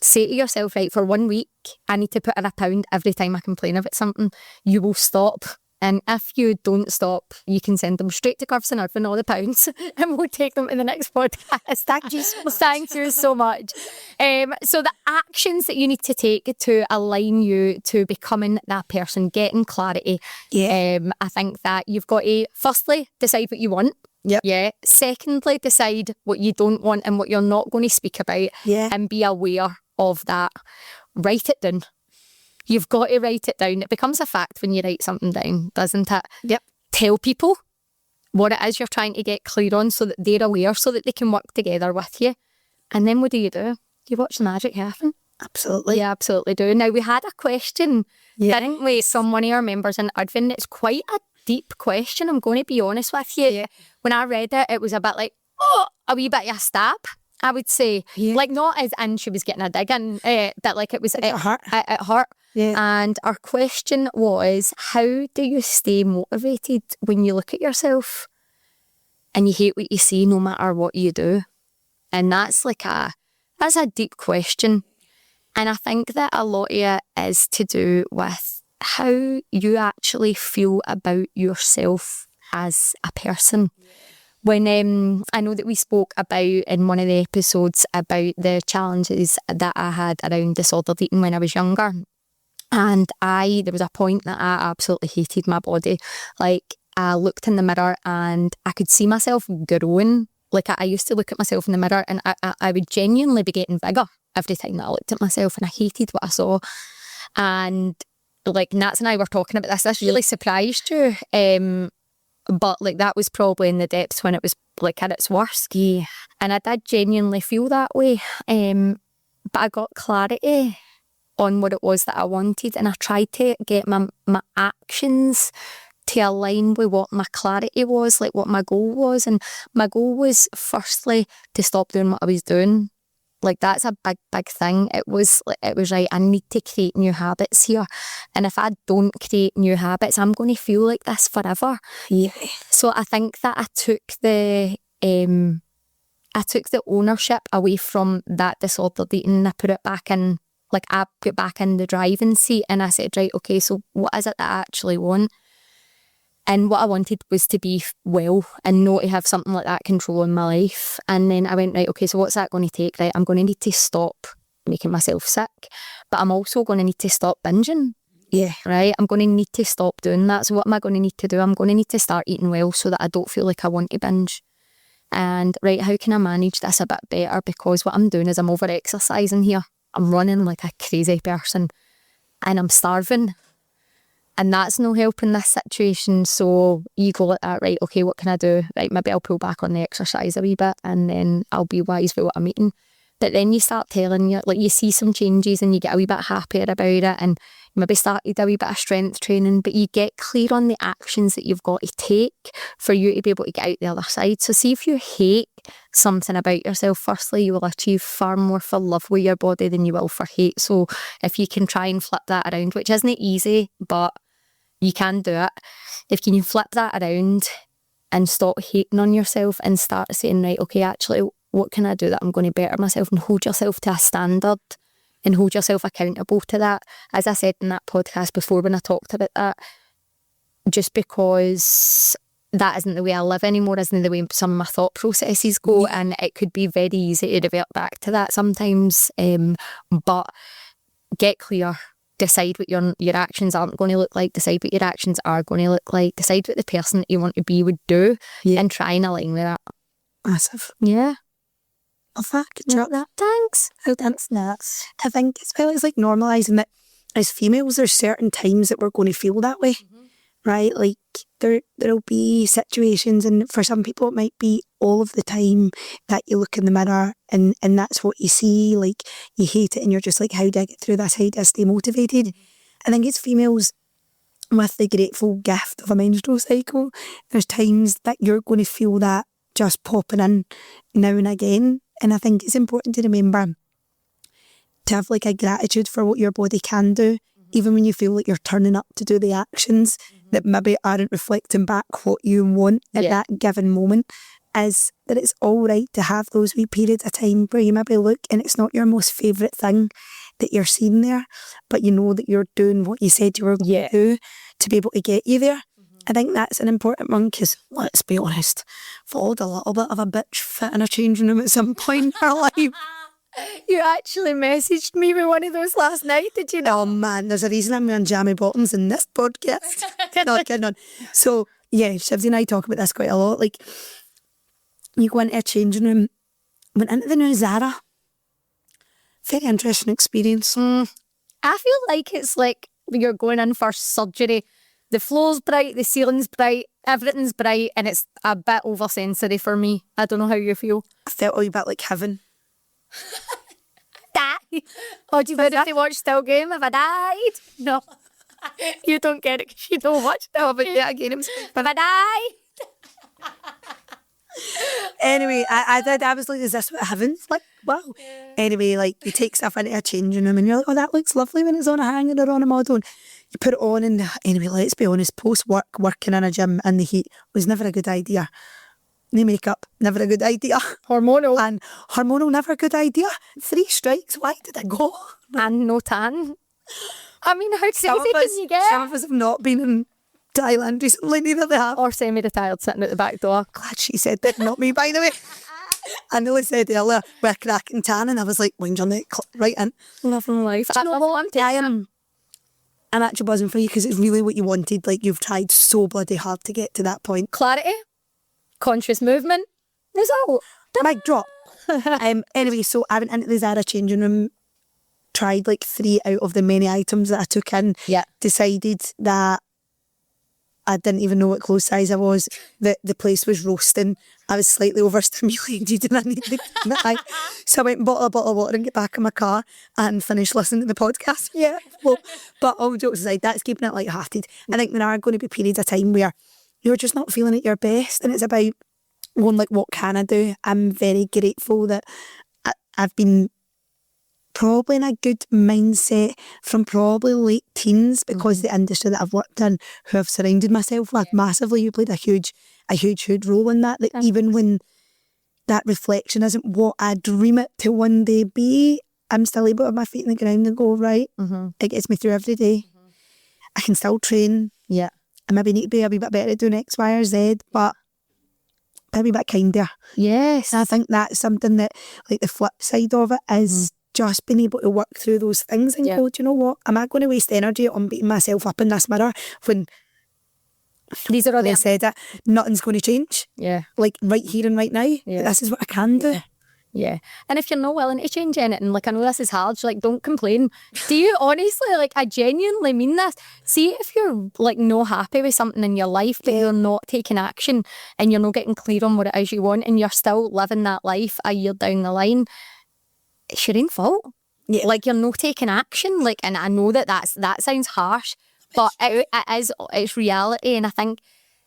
say to yourself, right, for 1 week, I need to put in £1 every time I complain about something. You will stop. And if you don't stop, you can send them straight to Curves and Irving, all the pounds, and we'll take them to the next podcast. Thank you so much. So the actions that you need to take to align you to becoming that person, getting clarity. Yeah. I think that you've got to, firstly, decide what you want. Yep. Yeah. Secondly, decide what you don't want and what you're not going to speak about. Yeah. And be aware of that. Write it down. You've got to write it down. It becomes a fact when you write something down, doesn't it? Yep. Tell people what it is you're trying to get clear on so that they're aware, so that they can work together with you. And then what do? You watch the magic happen. Absolutely. Yeah, absolutely do. Now, we had a question, didn't we, from one of our members in Advent. It's quite a deep question, I'm going to be honest with you. Yeah. When I read it, it was a bit like, a wee bit of a stab, I would say. Yeah. Like, not as in she was getting a dig in, but like it was, it hurt. It hurt. Yeah. And our question was, how do you stay motivated when you look at yourself and you hate what you see no matter what you do? And that's a deep question. And I think that a lot of it is to do with how you actually feel about yourself as a person. When I know that we spoke about in one of the episodes about the challenges that I had around disordered eating when I was younger. And there was a point that I absolutely hated my body. Like, I looked in the mirror and I could see myself growing. Like, I used to look at myself in the mirror and I would genuinely be getting bigger every time that I looked at myself, and I hated what I saw. And like, Nats and I were talking about this really surprised you. But like, that was probably in the depths when it was like at its worst. Yeah. And I did genuinely feel that way. But I got clarity on what it was that I wanted, and I tried to get my actions to align with what my clarity was, like what my goal was. And my goal was, firstly, to stop doing what I was doing. Like, that's a big thing. It was right, I need to create new habits here. And if I don't create new habits, I'm going to feel like this forever. Yeah. So I think that I took the ownership away from that disordered eating, and I put it back in, like, I put back in the driving seat, and I said, right, okay, so what is it that I actually want? And what I wanted was to be well and not to have something like that controlling my life. And then I went, right, okay, so what's that going to take? Right, I'm going to need to stop making myself sick, but I'm also going to need to stop binging. Yeah. Right, I'm going to need to stop doing that. So what am I going to need to do? I'm going to need to start eating well so that I don't feel like I want to binge. And right, how can I manage this a bit better? Because what I'm doing is I'm over-exercising here. I'm running like a crazy person and I'm starving. And that's no help in this situation. So you go like that, right, okay, what can I do? Right, maybe I'll pull back on the exercise a wee bit and then I'll be wise with what I'm eating. But then you start telling you, like, you see some changes and you get a wee bit happier about it, and you maybe started a wee bit of strength training, but you get clear on the actions that you've got to take for you to be able to get out the other side. So see, if you hate something about yourself, firstly, you will achieve far more for love with your body than you will for hate. So if you can try and flip that around, which isn't easy, but you can do it. If you can flip that around and stop hating on yourself and start saying, right, okay, actually, what can I do that I'm going to better myself, and hold yourself to a standard and hold yourself accountable to that. As I said in that podcast before when I talked about that, just because that isn't the way I live anymore, isn't the way some of my thought processes go, and it could be very easy to revert back to that sometimes. But get clear. Decide what your actions aren't going to look like. Decide what your actions are going to look like. Decide what the person that you want to be would do, and try and align with that. Massive. Yeah. Love that. Good job. That. Thanks. Oh, thanks, Nats. I think as well, it's like normalising that as females, there's certain times that we're going to feel that way, right? Like there'll be situations, and for some people it might be all of the time that you look in the mirror and that's what you see. Like, you hate it and you're just like, how do I get through this? How do I stay motivated? I think it's females with the grateful gift of a menstrual cycle. There's times that you're going to feel that just popping in now and again. And I think it's important to remember to have like a gratitude for what your body can do, even when you feel like you're turning up to do the actions that maybe aren't reflecting back what you want at that given moment, is that it's all right to have those wee periods of time where you maybe look and it's not your most favourite thing that you're seeing there, but you know that you're doing what you said you were going to do to be able to get you there. I think that's an important one because, let's be honest, followed a little bit of a bitch fit in a changing room at some point in our life. You actually messaged me with one of those last night, did you know? Oh man, there's a reason I'm wearing jammy bottoms in this podcast. Not kidding on. So, yeah, Shivsy and I talk about this quite a lot. Like, you go into a changing room, went into the new Zara. Very interesting experience. I feel like it's like you're going in for surgery. The floor's bright, the ceiling's bright, everything's bright, and it's a bit oversensory for me. I don't know how you feel. I felt a wee bit like heaven. Die. Oh, do you want to watch Still Game if I died? No. You don't get it because you don't watch Still Game. Yeah, again, if I die. Anyway, I was like, is this what heaven's like? Wow. Yeah. Anyway, like, you take stuff into a changing room and you're like, oh, that looks lovely when it's on a hanger or on a model. And you put it on and anyway, let's be honest, post-work, working in a gym in the heat was never a good idea. No makeup, never a good idea. Hormonal. And hormonal, never a good idea. 3 strikes, why did I go? And no tan. I mean, how crazy can you get? Some of us have not been in Thailand recently, neither they have. Or semi-retired sitting at the back door. Glad she said that, not me, by the way. I nearly said earlier, we're cracking tan, and I was like, wind your neck right in. Loving life. Do you know what I'm actually buzzing for you because it's really what you wanted. Like, you've tried so bloody hard to get to that point. Clarity, conscious movement, result. Mic drop. Anyway, so I went into the Zara changing room, tried like 3 out of the many items that I took in. Yeah. Decided that I didn't even know what clothes size I was. The place was roasting. I was slightly overstimulated and I needed to so I went and bought a bottle of water and get back in my car and finished listening to the podcast. Yeah. Well, but all jokes aside, that's keeping it light-hearted. I think there are going to be periods of time where you're just not feeling at your best and it's about going like, what can I do? I'm very grateful that I've been probably in a good mindset from probably late teens because the industry that I've worked in, who I've surrounded myself with massively, you played a huge role in that. That even when that reflection isn't what I dream it to one day be, I'm still able to have my feet in the ground and go, right, it gets me through every day. I can still train. Yeah. I maybe need to be a wee bit better at doing X, Y or Z, but maybe a bit kinder. Yes. And I think that's something that, like, the flip side of it is just being able to work through those things and go, do you know what? Am I going to waste energy on beating myself up in this mirror when these are all they said it, nothing's going to change? Yeah. Like right here and right now, this is what I can do. Yeah. And if you're not willing to change anything, like I know this is hard, so like don't complain. Do you honestly, like I genuinely mean this. See if you're like not happy with something in your life, but you're not taking action and you're not getting clear on what it is you want and you're still living that life a year down the line, it's your own fault. Yeah. Like you're not taking action. Like, and I know that sounds harsh, but it's reality. And I think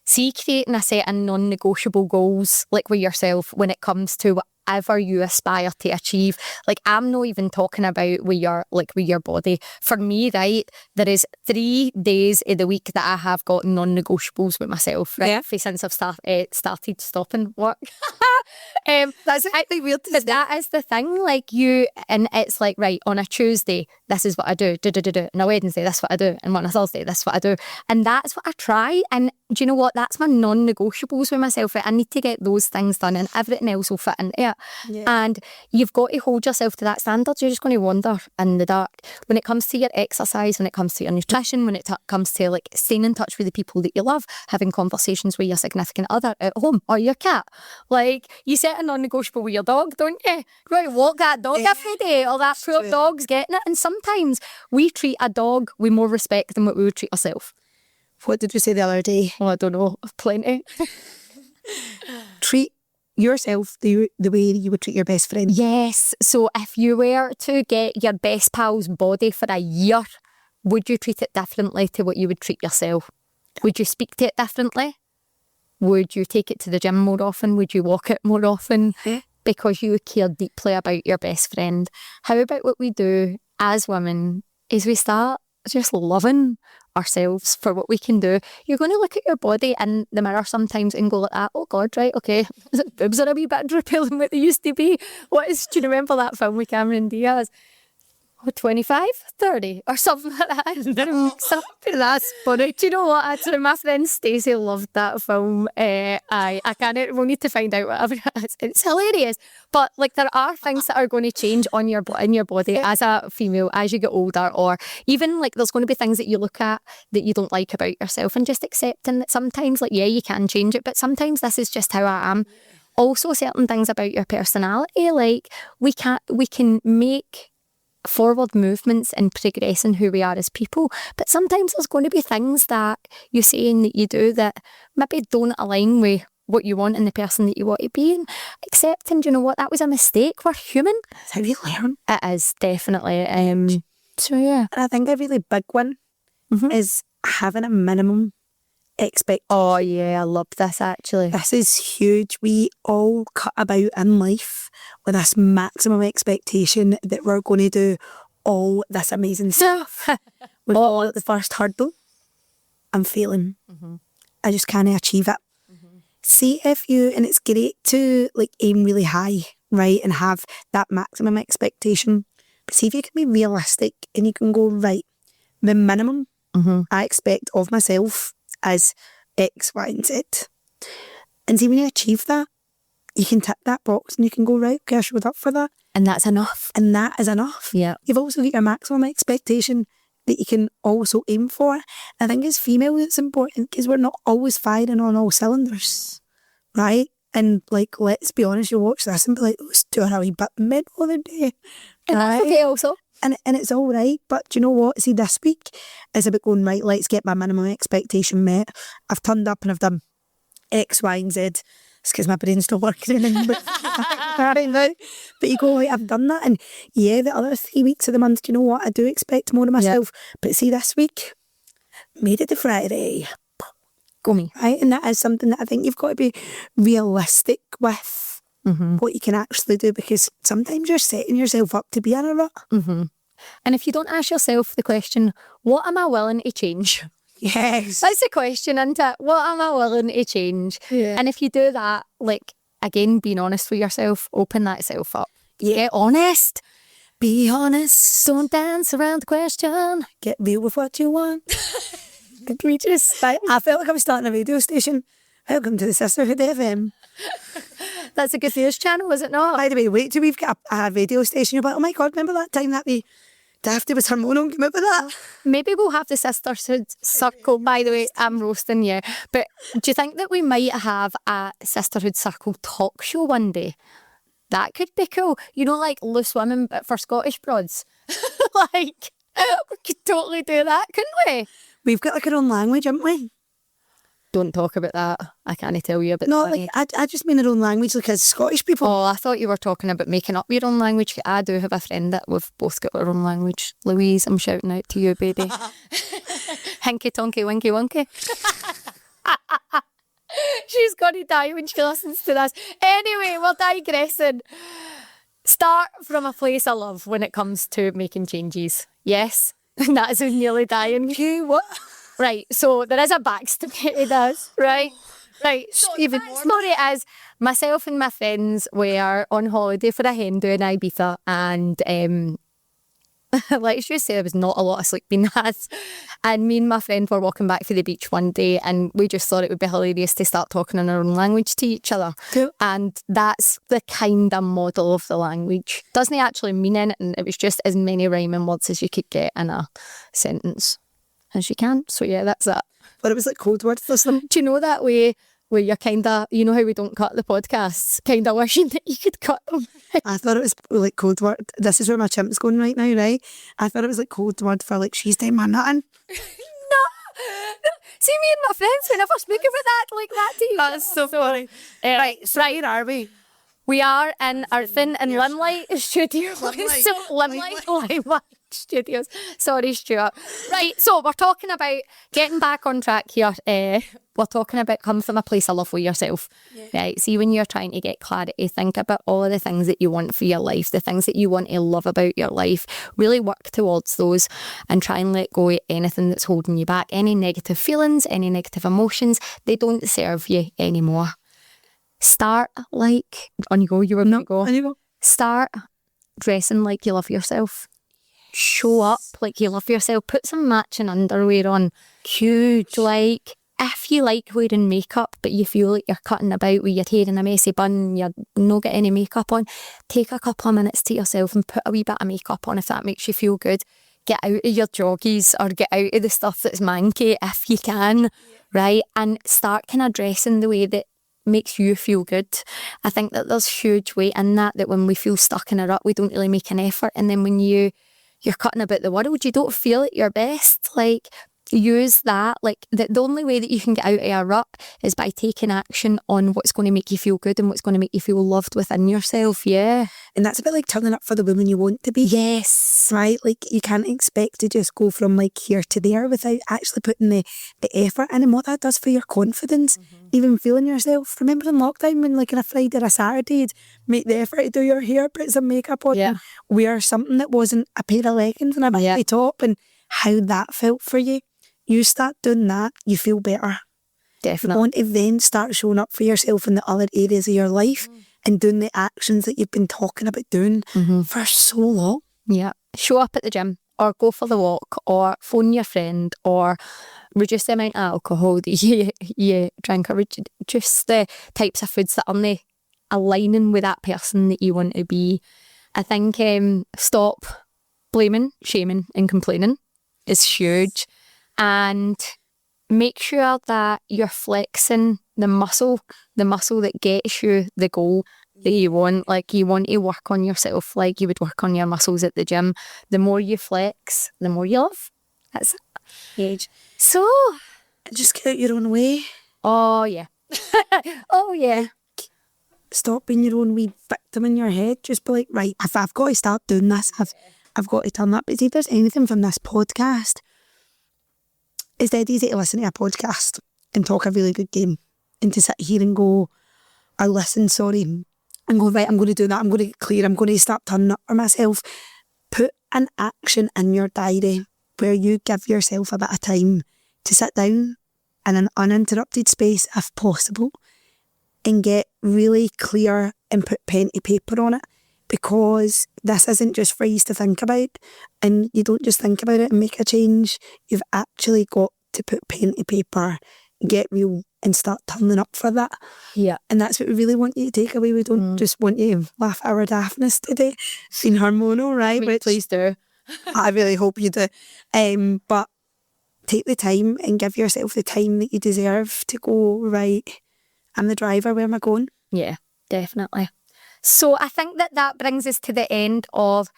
creating a set of non-negotiable goals, like with yourself, when it comes to whatever you aspire to achieve. Like I'm not even talking about with your body. For me, right, there is 3 days of the week that I have got non-negotiables with myself, right? Since I've started stopping work. That's actually weird. But that is the thing, like and it's like, right, on a Tuesday, this is what I do. On a Wednesday, that's what I do. And on a Thursday, that's what I do. And that's what I try. And do you know what? That's my non-negotiables with myself. I need to get those things done and everything else will fit into it. Yeah. And you've got to hold yourself to that standard. You're just going to wander in the dark. When it comes to your exercise, when it comes to your nutrition, when it comes to like staying in touch with the people that you love, having conversations with your significant other at home or your cat. Like you set a non-negotiable with your dog, don't you? You're going to walk that dog every day or that poor dog's getting it. And sometimes we treat a dog with more respect than what we would treat ourselves. What did you say the other day? Oh, I don't know. Plenty. Treat yourself the way you would treat your best friend. Yes. So if you were to get your best pal's body for a year, would you treat it differently to what you would treat yourself? Would you speak to it differently? Would you take it to the gym more often? Would you walk it more often? Yeah. Because you care deeply about your best friend. How about what we do as women is we start just loving ourselves for what we can do. You're going to look at your body in the mirror sometimes and go like that, oh God, right, okay, boobs are a wee bit droopier than what they used to be. Do you remember that film with Cameron Diaz? 25, 30 or something like that. That's funny. Do you know what? Actually, my friend Stacey loved that film. I can't, we'll need to find out whatever it is. It's hilarious. But like, there are things that are going to change on your in your body as a female as you get older, or even like there's going to be things that you look at that you don't like about yourself, and just accepting that sometimes, like, yeah, you can change it, but sometimes this is just how I am. Also, certain things about your personality, like we can make forward movements and progressing who we are as people, but sometimes there's going to be things that you say and that you do that maybe don't align with what you want and the person that you want to be, and accepting, you know what, that was a mistake. We're human. That's how you learn. It is, definitely. So yeah. And I think a really big one is having a minimum expectation. Oh yeah, I love this actually. This is huge. We all cut about in life with this maximum expectation that we're going to do all this amazing stuff. We've all at the first hurdle. I'm failing. I just can't achieve it. See if you, and it's great to like aim really high, right, and have that maximum expectation. But see if you can be realistic and you can go, right, the minimum I expect of myself is X, Y, and Z. And see when you achieve that, you can tick that box and you can go, right, okay, I showed up for that. And that's enough. And that is enough. Yeah. You've also got your maximum expectation that you can also aim for. I think as female it's important because we're not always firing on all cylinders, right? And like, let's be honest, you'll watch this and be like, those two are a wee bit mid all the day. And that's okay also. And it's all right, but do you know what? See, this week is about going, right, let's get my minimum expectation met. I've turned up and I've done X, Y, and Z. It's because my brain's still working anymore. But you go, right, I've done that. And yeah, the other 3 weeks of the month, do you know what? I do expect more of myself. Yep. But see, this week, made it to Friday. Go me. Right? And that is something that I think you've got to be realistic with. What you can actually do, because sometimes you're setting yourself up to be in a rut. And if you don't ask yourself the question, what am I willing to change? Yes. That's the question, isn't it? What am I willing to change? Yeah. And if you do that, like, again, being honest with yourself, open that self up. Yeah. Get honest. Be honest. Don't dance around the question. Get real with what you want. We just, I felt like I was starting a radio station. Welcome to the Sisterhood FM. That's a good news channel, is it not? By the way, wait till we've got a radio station. You're like, oh my God, remember that time that the Dafty was hormonal? Came out with that? Maybe we'll have the Sisterhood Circle. By the way, I'm roasting you. But do you think that we might have a Sisterhood Circle talk show one day? That could be cool. You know, like Loose Women, but for Scottish broads. Like, we could totally do that, couldn't we? We've got like our own language, haven't we? Don't talk about that. I can't tell you about no, that. No, like, I just mean our own language, like as Scottish people. Oh, I thought you were talking about making up your own language. I do have a friend that we've both got our own language. Louise, I'm shouting out to you, baby. Hinky, tonky, winky, wonky. She's going to die when she listens to this. Anyway, we're digressing. Start from a place of love when it comes to making changes. Yes, that is nearly dying. What? Right, so there is a backstory to this, right? Right, so the story is myself and my friends were on holiday for a hen do in Ibiza, and let's just say there was not a lot of sleep being had. And me and my friend were walking back from the beach one day, and we just thought it would be hilarious to start talking in our own language to each other. Cool. And that's the kind of model of the language. Doesn't actually mean anything, it was just as many rhyming words as you could get in a sentence as you can. So yeah, that's that. But it was like code words or something. Do you know that way where you're kind of, you know how we don't cut the podcasts, kind of wishing that you could cut them? I thought it was like code word. This is where my chimp's going right now, right? I thought it was like code word for like, she's doing my nutting. No. See, me and my friends, we never speak about that like that to you. That's so funny. Right, so where are we? We are in our Thin and Limelight studio. Limelight. So, Limelight. Studios. Sorry, Stuart. Right, so we're talking about getting back on track here. We're talking about come from a place of love with yourself. Right, see, when you're trying to get clarity, think about all of the things that you want for your life, the things that you want to love about your life. Really work towards those and try and let go of anything that's holding you back. Any negative feelings, any negative emotions, they don't serve you anymore. Start like, on you go, you were No, go. on you go. Start dressing like you love yourself. Show up like you love yourself. Put some matching underwear on. Huge. Like, if you like wearing makeup but you feel like you're cutting about with your hair in a messy bun and you're not getting any makeup on, take a couple of minutes to yourself and put a wee bit of makeup on if that makes you feel good. Get out of your joggies or get out of the stuff that's manky if you can, right? And start kind of dressing the way that makes you feel good. I think that there's huge weight in that when we feel stuck in a rut, we don't really make an effort. And then when you're cutting about the world, you don't feel at your best. Like, use that. Like, the only way that you can get out of a rut is by taking action on what's going to make you feel good and what's going to make you feel loved within yourself. Yeah. And that's a bit like turning up for the woman you want to be. Yes. Right? Like, you can't expect to just go from like here to there without actually putting the effort in, and what that does for your confidence, even feeling yourself. Remember in lockdown when like on a Friday or a Saturday you'd make the effort to do your hair, put some makeup on, and wear something that wasn't a pair of leggings and a baggy top, and how that felt for you. You start doing that, you feel better. Definitely. You want to then start showing up for yourself in the other areas of your life and doing the actions that you've been talking about doing for so long. Yeah. Show up at the gym or go for the walk or phone your friend or reduce the amount of alcohol that you drink, or reduce the types of foods that aren't aligning with that person that you want to be. I think stop blaming, shaming and complaining is huge. And make sure that you're flexing the muscle that gets you the goal that you want. Like, you want to work on yourself like you would work on your muscles at the gym. The more you flex, the more you love. That's it. Huge. So, Just get out your own way. oh yeah. Oh yeah. Stop being your own wee victim in your head. Just be like, right, if I've got to start doing this, I've got to turn up. But see, if there's anything from this podcast, it's dead easy to listen to a podcast and talk a really good game, and to sit here and go, or listen, sorry, and go, right, I'm going to do that, I'm going to get clear, I'm going to start turning up for myself. Put an action in your diary where you give yourself a bit of time to sit down in an uninterrupted space, if possible, and get really clear and put pen to paper on it. Because this isn't just for you to think about, and you don't just think about it and make a change. You've actually got to put pen to paper, get real, and start turning up for that. Yeah. And that's what we really want you to take away. We don't just want you to laugh at our daftness today. Seen her mono, right? Which Please do. I really hope you do. But take the time and give yourself the time that you deserve to go, right, I'm the driver, where am I going? Yeah, definitely. So I think that brings us to the end of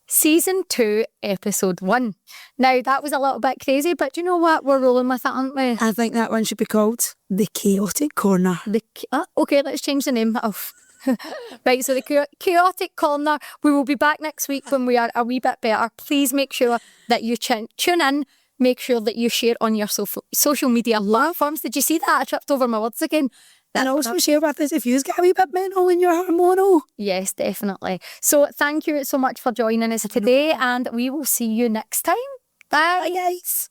Season 2, Episode 1. Now, that was a little bit crazy, but do you know what? We're rolling with it, aren't we? I think that one should be called The Chaotic Corner. Okay, let's change the name of. Right, so the Chaotic Corner. We will be back next week when we are a wee bit better. Please make sure that you tune in. Make sure that you share on your social media platforms. Did you see that? I tripped over my words again. And also share with us if you've got a wee bit mental in your hormonal. Yes, definitely. So thank you so much for joining us today, and we will see you next time. Bye, guys.